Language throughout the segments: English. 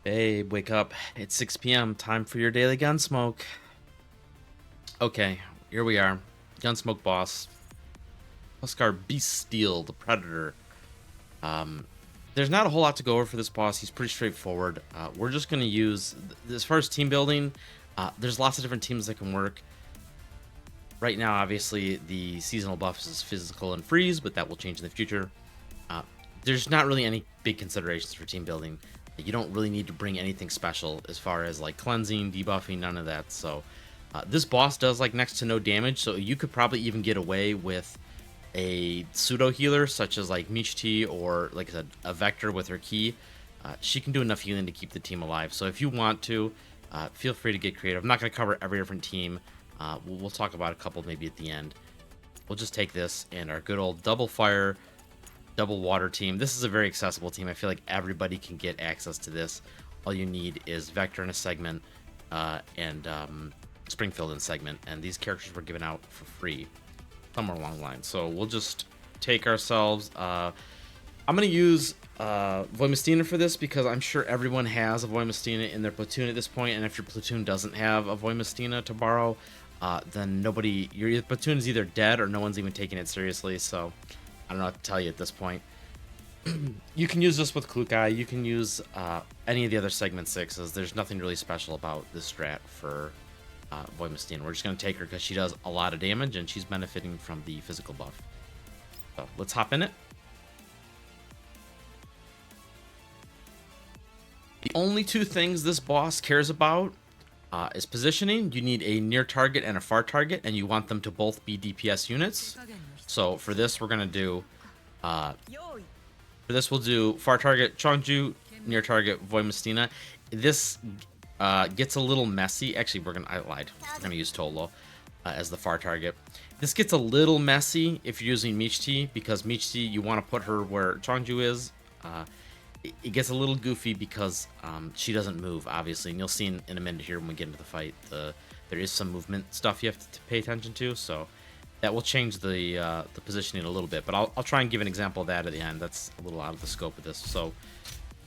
Babe, wake up. It's 6 p.m. Time for your daily Gunsmoke. Okay, here we are. Gunsmoke Boss. Huskar Beast Steel, the Predator. Um, there's not a whole lot to go over for this boss. He's pretty straightforward. We're just going to use, as far as team building, there's lots of different teams that can work. Right now, obviously, the seasonal buff is physical and freeze, but that will change in the future. There's not really any big considerations for team building. You don't really need to bring anything special as far as like cleansing, debuffing, none of that. So this boss does like next to no damage, so you could probably even get away with a pseudo healer such as like Mechty or like I said, a Vector with her key. She can do enough healing to keep the team alive. So if you want to, feel free to get creative. I'm not going to cover every different team. We'll talk about a couple maybe at the end. We'll just take this and our good old double fire, double water team. This is a very accessible team. I feel like everybody can get access to this. All you need is Vector in a segment and Springfield in a segment, and these characters were given out for free somewhere along the line. So we'll just take ourselves. I'm going to use Voimestina for this because I'm sure everyone has a Voimestina in their platoon at this point, and if your platoon doesn't have a Voimestina to borrow, then your platoon is either dead or no one's even taking it seriously. So I don't know what to tell you at this point. You can use this with Klukai. You can use any of the other segment 6s. There's nothing really special about this strat for Voimestina. We're just going to take her because she does a lot of damage and she's benefiting from the physical buff. So let's hop in it. The only two things this boss cares about is positioning. You need a near target and a far target, and you want them to both be DPS units. So for this, we're going to do... for this, we'll do far target Chongju, near target Voimestina. This gets a little messy. Actually, I lied. We're going to use Tolo as the far target. This gets a little messy if you're using Mechty, because Mechty, you want to put her where Chongju is. It gets a little goofy because she doesn't move, obviously, and you'll see in a minute here when we get into the fight. There is some movement stuff you have to pay attention to, so that will change the positioning a little bit. But I'll try and give an example of that at the end. That's a little out of the scope of this. So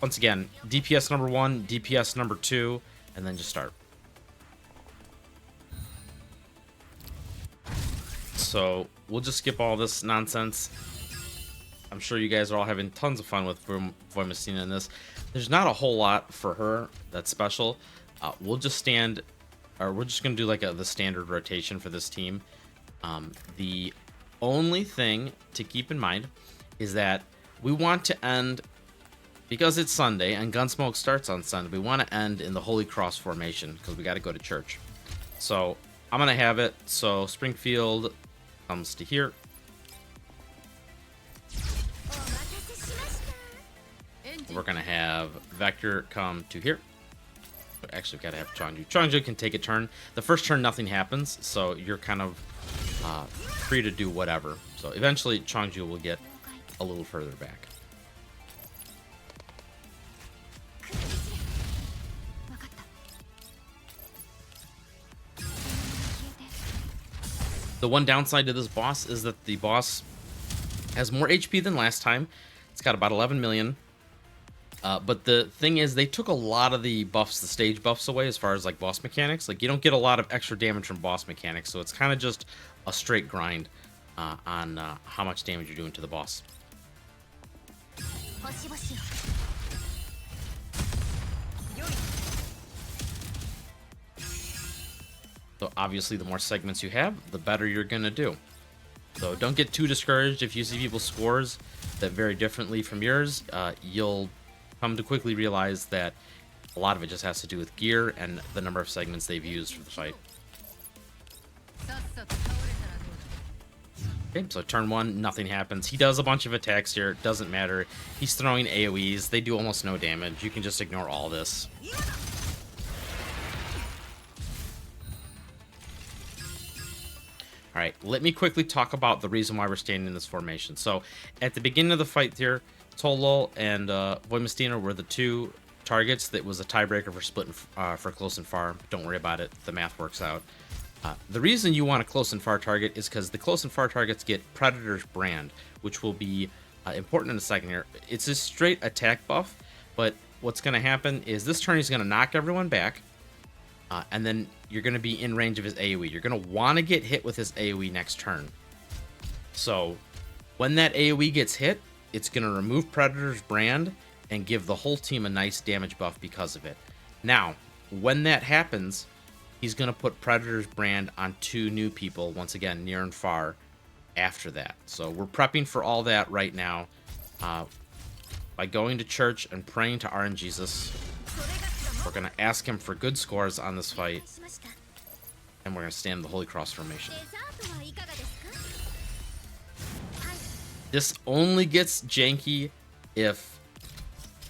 once again, DPS number 1, DPS number 2, and then just start. So we'll just skip all this nonsense. I'm sure you guys are all having tons of fun with Voimestina in this. There's not a whole lot for her that's special. We're just gonna do like the standard rotation for this team. The only thing to keep in mind is that we want to end, because it's Sunday and Gunsmoke starts on Sunday, we want to end in the Holy Cross formation because we got to go to church. So I'm gonna have it so Springfield comes to here. We're gonna have Vector come to here. Actually, we've got to have Chongju. Chongju can take a turn. The first turn, nothing happens, so you're kind of free to do whatever. So eventually, Chongju will get a little further back. The one downside to this boss is that the boss has more HP than last time. It's got about 11 million. But the thing is, they took a lot of the buffs, the stage buffs away as far as like boss mechanics. Like you don't get a lot of extra damage from boss mechanics, so it's kind of just a straight grind on how much damage you're doing to the boss. So obviously, the more segments you have, the better you're gonna do. So don't get too discouraged if you see people's scores that vary differently from yours. You'll come to quickly realize that a lot of it just has to do with gear and the number of segments they've used for the fight. Okay, so turn 1, nothing happens. He does a bunch of attacks here, doesn't matter. He's throwing AoEs, they do almost no damage. You can just ignore all this. Alright, let me quickly talk about the reason why we're standing in this formation. So, at the beginning of the fight here, Tolol and Voimestina were the two targets that was a tiebreaker for splitting for close and far. Don't worry about it, the math works out. The reason you want a close and far target is because the close and far targets get Predator's Brand, which will be important in a second here. It's a straight attack buff, but what's going to happen is this turn he's going to knock everyone back, and then you're going to be in range of his AoE. You're going to want to get hit with his AoE next turn. So when that AoE gets hit, it's going to remove Predator's brand and give the whole team a nice damage buff because of it. Now, when that happens, he's going to put Predator's brand on 2 new people, once again, near and far, after that. So we're prepping for all that right now by going to church and praying to RN Jesus. We're going to ask him for good scores on this fight, and we're going to stand in the Holy Cross formation. This only gets janky if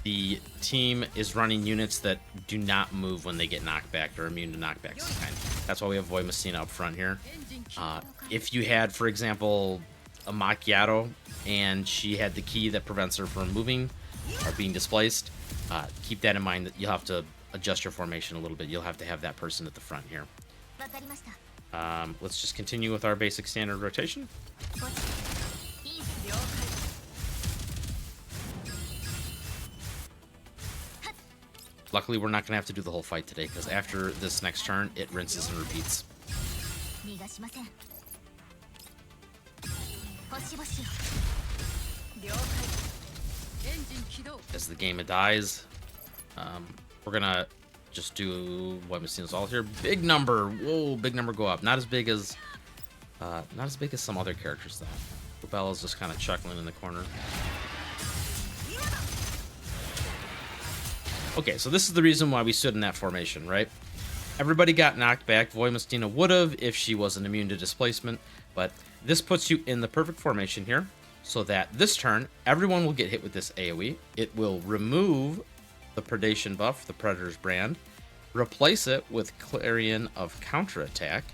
the team is running units that do not move when they get knocked back or immune to knockbacks. That's why we have Void Messina up front here. If you had, for example, a Macchiato and she had the key that prevents her from moving or being displaced, keep that in mind that you'll have to adjust your formation a little bit. You'll have to have that person at the front here. Let's just continue with our basic standard rotation. Luckily, we're not going to have to do the whole fight today, because after this next turn, it rinses and repeats. As the game dies, we're going to just do what we've seen us all here. Big number. Whoa, big number go up. Not as big as some other characters, though. Bella's just kind of chuckling in the corner. Okay, so this is the reason why we stood in that formation, right? Everybody got knocked back. Void Messina would have if she wasn't immune to displacement, but this puts you in the perfect formation here, so that this turn, everyone will get hit with this AoE. It will remove the Predation buff, the Predator's brand, replace it with Clarion of Counterattack,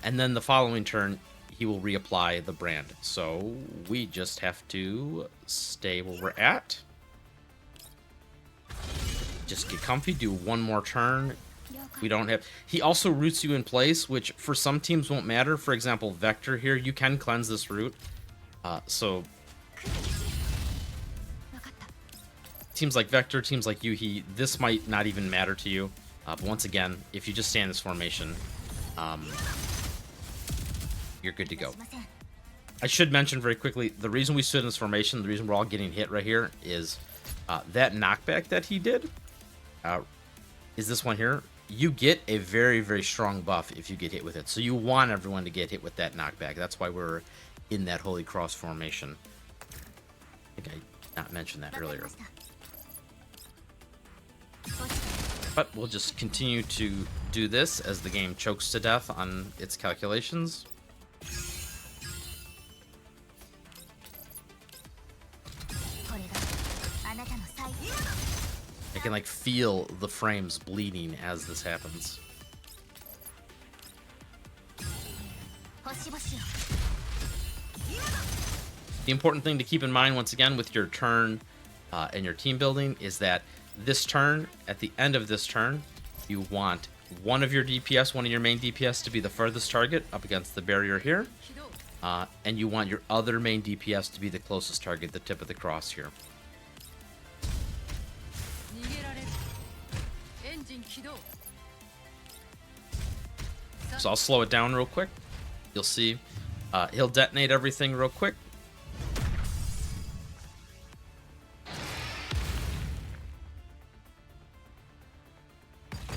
and then the following turn, he will reapply the brand. So we just have to stay where we're at. Just get comfy, do one more turn. We don't have... He also roots you in place, which for some teams won't matter. For example, Vector here, you can cleanse this root. So... Teams like Vector, teams like Yuhi, this might not even matter to you. But once again, if you just stay in this formation, you're good to go. I should mention very quickly, the reason we stood in this formation, the reason we're all getting hit right here is... that knockback that he did is this one here. You get a very, very strong buff if you get hit with it. So you want everyone to get hit with that knockback. That's why we're in that Holy Cross formation. I think I did not mention that earlier. But we'll just continue to do this as the game chokes to death on its calculations. I can like feel the frames bleeding as this happens. The important thing to keep in mind once again with your turn and your team building is that this turn, at the end of this turn, you want one of your DPS, one of your main DPS to be the furthest target up against the barrier here. And you want your other main DPS to be the closest target, the tip of the cross here. So I'll slow it down real quick. You'll see he'll detonate everything real quick.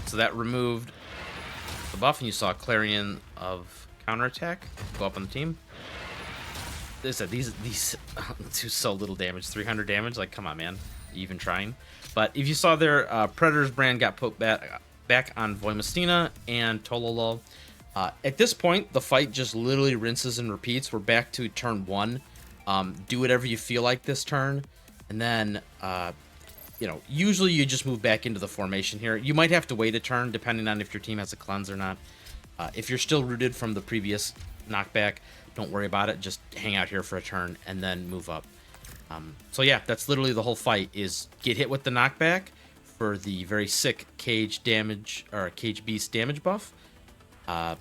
So that removed the buff, and you saw Clarion of Counterattack go up on the team. They said these do so little damage, 300 damage. Like, come on, man, you even trying? But if you saw there, Predator's brand got put back on Void Messina and Tololo. At this point, the fight just literally rinses and repeats. We're back to turn 1. Do whatever you feel like this turn, and then you know, usually you just move back into the formation here. You might have to wait a turn depending on if your team has a cleanse or not. If you're still rooted from the previous knockback, don't worry about it. Just hang out here for a turn and then move up. So yeah, that's literally the whole fight, is get hit with the knockback for the very sick cage damage, or cage beast damage buff. Have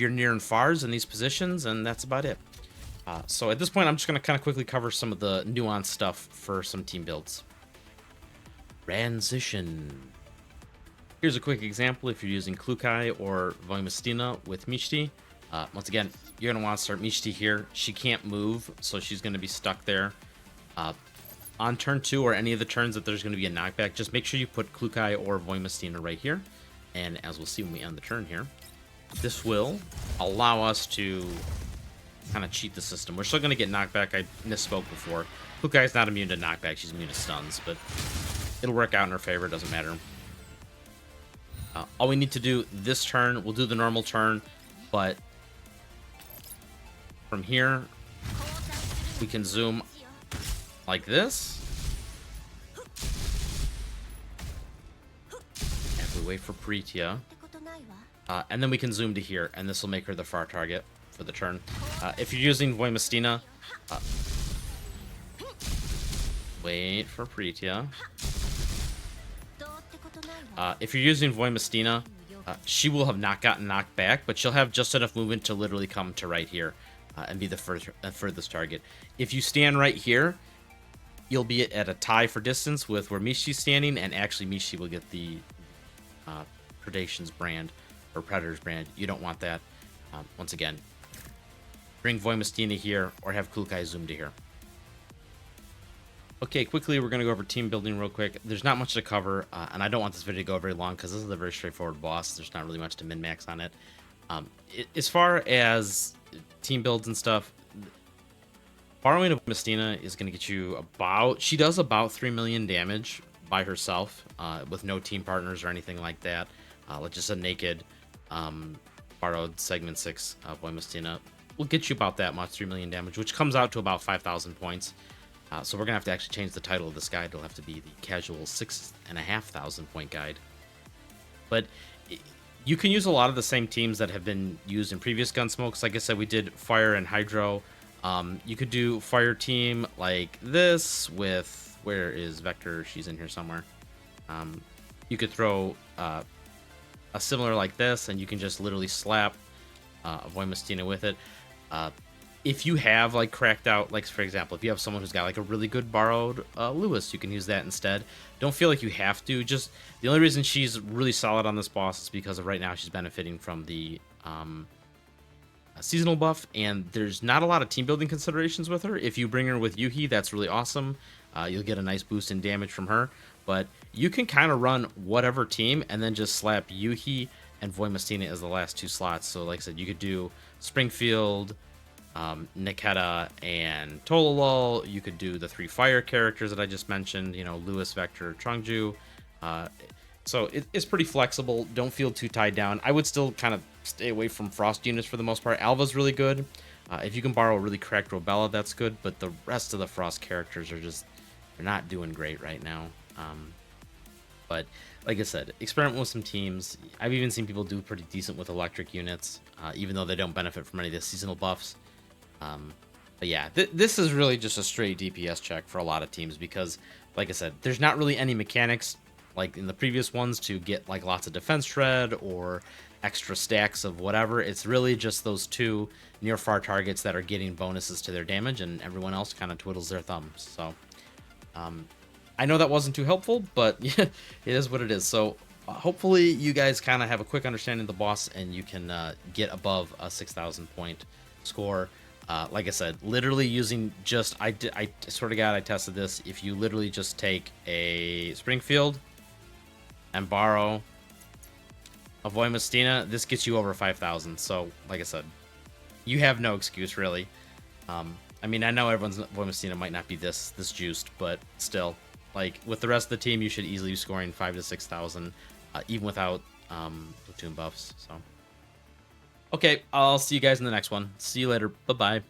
your near and fars in these positions, and that's about it. So at this point, I'm just going to kind of quickly cover some of the nuanced stuff for some team builds. Transition. Here's a quick example if you're using Klukai or Voimostina with Mechty. Once again, you're going to want to start Mechty here. She can't move, so she's going to be stuck there. On turn 2 or any of the turns that there's going to be a knockback, just make sure you put Klukai or Voimostina right here. And as we'll see when we end the turn here, this will allow us to kind of cheat the system. We're still going to get knockback. I misspoke before. Klukai is not immune to knockback. She's immune to stuns, but it'll work out in her favor. It doesn't matter. All we need to do this turn, we'll do the normal turn, but from here, we can zoom like this. And we wait for Pretia. And then we can zoom to here, and this will make her the far target for the turn. If you're using Voimostina, wait for Pretia. If you're using Voimostina, she will have not gotten knocked back, but she'll have just enough movement to literally come to right here and be the furthest target. If you stand right here, you'll be at a tie for distance with where Mechty's standing, and actually Mechty will get the Predation's brand, or Predator's brand. You don't want that. Once again, bring Voimostina here, or have Klukai zoom to here. Okay, quickly, we're going to go over team building real quick. There's not much to cover, and I don't want this video to go very long because this is a very straightforward boss. There's not really much to min-max on it. As far as team builds and stuff, borrowing a Voimostina is going to get you about... She does about 3 million damage by herself with no team partners or anything like that. Like just a naked borrowed segment 6 Voimostina will get you about that much, 3 million damage, which comes out to about 5,000 points. So we're going to have to actually change the title of this guide. It'll have to be the casual 6,500 point guide. But you can use a lot of the same teams that have been used in previous Gunsmokes. Like I said, we did Fire and Hydro. You could do Fire team like this with... Where is Vector? She's in here somewhere. You could throw a similar like this, and you can just literally slap a Voimostina with it. If you have like cracked out, like for example, if you have someone who's got like a really good borrowed Lewis, you can use that instead. Don't feel like you have to. Just the only reason she's really solid on this boss is because of right now she's benefiting from the seasonal buff, and there's not a lot of team building considerations with her. If you bring her with Yuhi, that's really awesome. You'll get a nice boost in damage from her, but you can kind of run whatever team and then just slap Yuhi and Voimostina as the last 2 slots. So like I said, you could do Springfield, Niketa, and Tololol. You could do the 3 fire characters that I just mentioned, you know, Lewis, Vector, Chungju. So it's pretty flexible. Don't feel too tied down. I would still kind of stay away from Frost units for the most part. Alva's really good. If you can borrow a really cracked Robella, that's good, but the rest of the Frost characters are just, they're not doing great right now. But like I said, experiment with some teams. I've even seen people do pretty decent with electric units, even though they don't benefit from any of the seasonal buffs. But yeah, this is really just a straight DPS check for a lot of teams because, like I said, there's not really any mechanics like in the previous ones to get like lots of defense shred or extra stacks of whatever. It's really just those 2 near far targets that are getting bonuses to their damage, and everyone else kind of twiddles their thumbs. So I know that wasn't too helpful, but yeah, it is what it is. So hopefully you guys kind of have a quick understanding of the boss, and you can get above a 6,000 point score. Like I said, literally using just, I swear to God, I tested this. If you literally just take a Springfield and borrow a Voimostina, this gets you over 5,000. So, like I said, you have no excuse, really. I mean, I know everyone's Voimostina might not be this juiced, but still, like, with the rest of the team, you should easily be scoring 5,000 to 6,000, even without platoon buffs, so... Okay, I'll see you guys in the next one. See you later. Bye-bye.